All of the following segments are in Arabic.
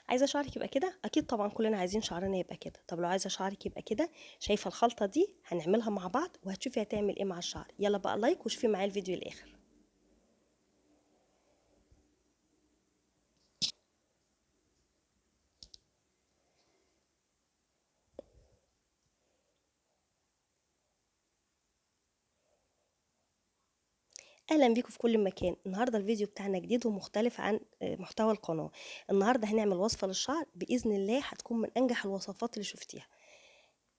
عايزه شعرك يبقى كده، اكيد طبعا كلنا عايزين شعرنا يبقى كده. طب لو عايزه شعرك يبقى كده، شايفه الخلطه دي هنعملها مع بعض وهتشوفي هتعمل ايه مع الشعر. يلا بقى لايك وشوفي معايا الفيديو الاخر. اهلا بيكم في كل مكان. النهارده الفيديو بتاعنا جديد ومختلف عن محتوى القناه. النهارده هنعمل وصفه للشعر باذن الله هتكون من انجح الوصفات اللي شفتيها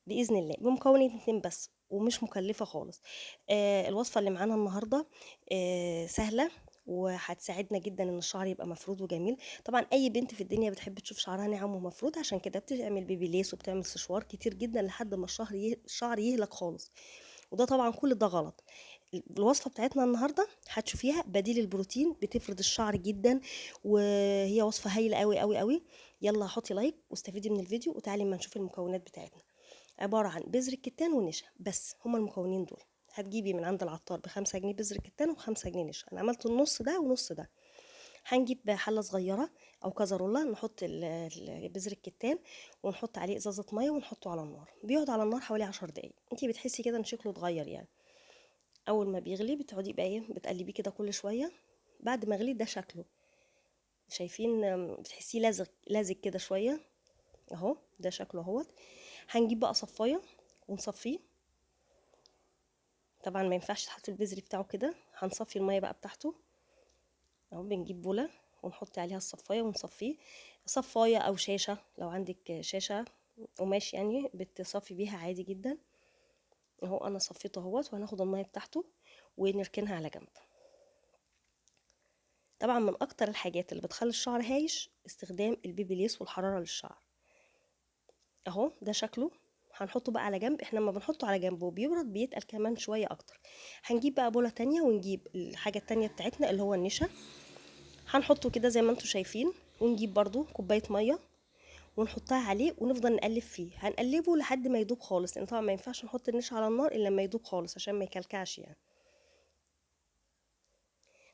باذن الله، بمكونين اتنين بس ومش مكلفه خالص. الوصفه اللي معانا النهارده سهله وهتساعدنا جدا ان الشعر يبقى مفرود وجميل. طبعا اي بنت في الدنيا بتحب تشوف شعرها ناعم ومفرود، عشان كده بتعمل بيبي ليس وبتعمل سشوار كتير جدا لحد ما الشعر يهلك خالص. وده طبعا كل ده غلط. الوصفه بتاعتنا النهارده هتشوفيها بديل البروتين، بتفرد الشعر جدا، وهي وصفه هايله قوي قوي قوي. يلا حطي لايك واستفيدي من الفيديو وتعالي ما نشوف المكونات بتاعتنا. عبارة عن بذر الكتان ونشا، بس هما المكونين دول. هتجيبي من عند العطار ب5 جنيه بذر الكتان و5 جنيه نشا. انا عملت النص ده ونص ده. هنجيب حلة صغيرة او كزرولة، نحط بذر الكتان ونحط عليه ازازة مية ونحطه على النار. بيقعد على النار حوالي 10 دقايق. انتي بتحسي كده ان شكله اتغير يعني. اول ما بيغلي بتقعدي بقى ايه بتقلبيه كده كل شوية. بعد ما غلي ده شكله، شايفين؟ بتحسيه لازق لازق كده شوية اهو. ده شكله اهوت. هنجيب بقى صفاية ونصفيه. طبعا ما ينفعش تحط البذر بتاعه كده، هنصفي الميه بقى بتاعته اهو. بنجيب بوله ونحط عليها الصفايه ونصفيه. صفايه او شاشه، لو عندك شاشه قماش يعني بتصفي بيها عادي جدا اهو. انا صفيته اهوت، وهناخد الميه بتاعته ونركنها على جنب. طبعا من اكتر الحاجات اللي بتخلي الشعر هايش استخدام البيبي والحراره للشعر اهو. ده شكله. هنحطه بقى على جنب. احنا لما بنحطه على جنب وبيبرد بيتقل كمان شويه اكتر. هنجيب بقى بوله تانية ونجيب الحاجه التانية بتاعتنا اللي هو النشا. هنحطه كده زي ما انتم شايفين، ونجيب برضو كوبايه ميه ونحطها عليه ونفضل نقلب فيه. هنقلبه لحد ما يدوب خالص، لان طبعا ما ينفعش نحط النشا على النار الا لما يدوب خالص عشان ما يكلكعش يعني.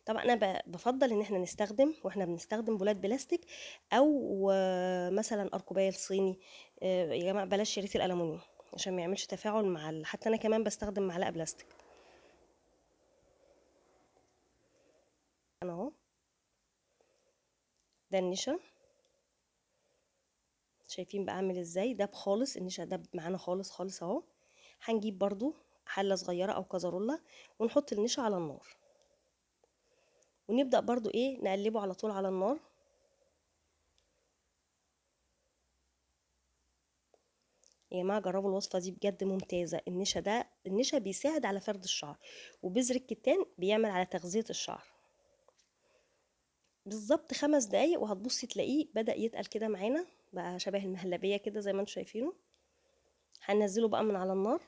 طبعا انا بفضل ان احنا نستخدم، واحنا بنستخدم بولات بلاستيك او مثلا اركوبايل صيني. يا جماعه بلاش شريط الالومنيوم عشان ما يعملش تفاعل مع حتى انا كمان بستخدم معلقه بلاستيك. انا اهو. ده النشا، شايفين بقى عامل ازاي؟ داب خالص النشا، داب معانا خالص خالص اهو. هنجيب برضو حله صغيره او كزرولة ونحط النشا على النار، ونبدا برضو ايه نقلبه على طول على النار. يا جماعه جربوا الوصفه دي بجد ممتازه. النشا بيساعد على فرد الشعر، وبذر الكتان بيعمل على تغذيه الشعر. بالظبط 5 دقايق وهتبصي تلاقيه بدأ يتقل كده معانا، بقى شبه المهلبيه كده زي ما انتم شايفينه. هننزله بقى من على النار،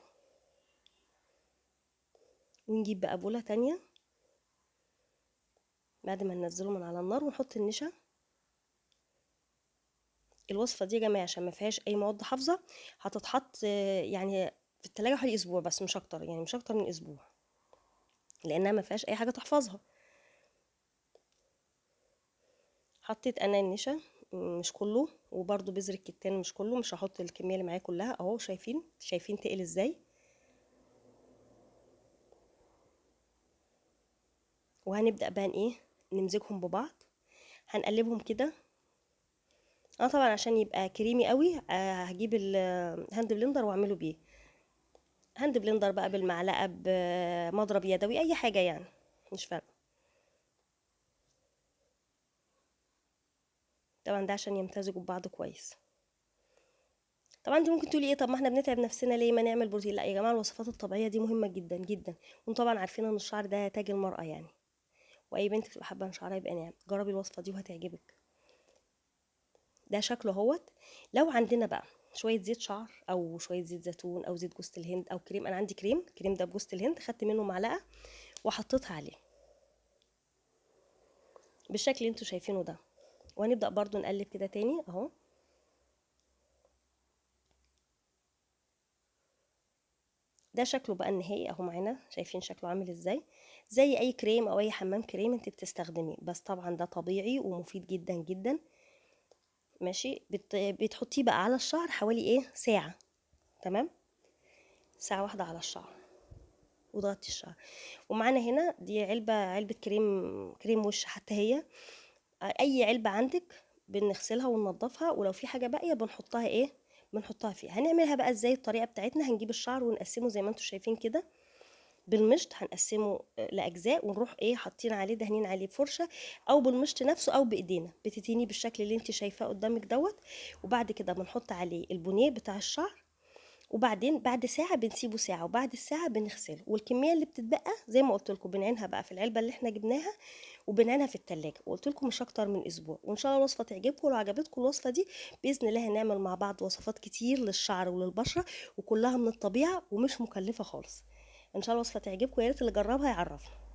ونجيب بقى بوله تانية بعد ما ننزله من على النار ونحط النشا. الوصفه دي يا جماعه عشان ما فيهاش اي مواد حافظه، هتتحط يعني في التلاجة حوالي اسبوع بس، مش اكتر يعني، مش اكتر من اسبوع، لانها ما فيهاش اي حاجه تحفظها. حطيت انا النشا مش كله، وبرده بذر الكتان مش كله، مش هحط الكميه اللي معايا كلها اهو. شايفين تقل ازاي؟ وهنبدا بقى ايه نمزجهم ببعض. هنقلبهم كده. انا طبعا عشان يبقى كريمي قوي هجيب الهاند بلندر واعمله بيه. هاند بلندر بقى بالمعلقه بمضرب يدوي اي حاجه يعني، مش فارقه. طبعا ده عشان يمتزجوا ببعض كويس. طبعا انت ممكن تقولي ايه، طب ما احنا بنتعب نفسنا ليه ما نعمل بروتين؟ لا يا جماعه، الوصفات الطبيعيه دي مهمه جدا جدا. وانتم طبعا عارفين ان الشعر ده تاج المرأة يعني، واي بنت بتبقى حابه ان شعرها يبقى ناعم. جربي الوصفه دي وهتعجبك. ده شكله اهوت. لو عندنا بقى شويه زيت شعر او شويه زيت زيتون او زيت جوز الهند او كريم، انا عندي كريم ده بجوز الهند، خدت منه معلقه وحطيتها عليه بالشكل اللي انتوا شايفينه ده. وهنبدا برضو نقلب كده تاني اهو. ده شكله بقى النهائي اهو معانا، شايفين شكله عامل ازاي؟ زي اي كريم او اي حمام كريم انت بتستخدميه، بس طبعا ده طبيعي ومفيد جدا جدا. ماشي. بتحطيه بقى على الشعر حوالي ايه ساعة. تمام. ساعة واحدة على الشعر وضغطي الشعر. ومعانا هنا دي علبة كريم وش حتى هي. اي علبة عندك بنغسلها وننضفها، ولو في حاجة باقية بنحطها ايه بنحطها فيها. هنعملها بقى ازاي؟ الطريقة بتاعتنا هنجيب الشعر ونقسمه زي ما انتم شايفين كده بالمشط. هنقسمه لاجزاء ونروح ايه حاطين عليه دهنين عليه فرشه، او بالمشط نفسه او بايدينا بتتيني بالشكل اللي انت شايفاه قدامك دوت. وبعد كده بنحط عليه البونيه بتاع الشعر، وبعدين بعد ساعه بنسيبه ساعه، وبعد الساعه بنغسله. والكميه اللي بتتبقى زي ما قلت لكم بنعينها بقى في العلبه اللي احنا جبناها، وبنعينها في التلاجة. وقلت لكم مش اكتر من اسبوع. وان شاء الله الوصفه تعجبكم. ولو عجبتكم الوصفه دي باذن الله هنعمل مع بعض وصفات كتير للشعر وللبشره، وكلها من الطبيعه ومش مكلفه خالص. ان شاء الله الوصفه تعجبكم، يا ريت اللي جربها يعرفنا.